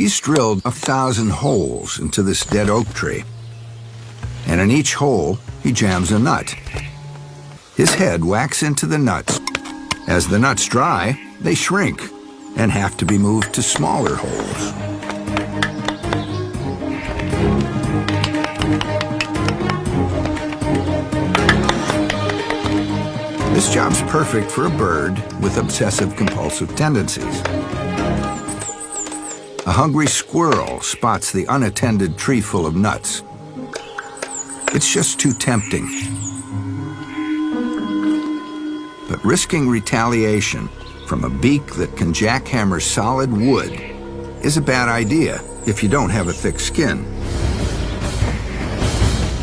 He's drilled 1,000 holes into this dead oak tree. And in each hole, he jams a nut. His head whacks into the nuts. As the nuts dry, they shrink and have to be moved to smaller holes. This job's perfect for a bird with obsessive-compulsive tendencies. A hungry squirrel spots the unattended tree full of nuts. It's just too tempting. But risking retaliation from a beak that can jackhammer solid wood is a bad idea if you don't have a thick skin.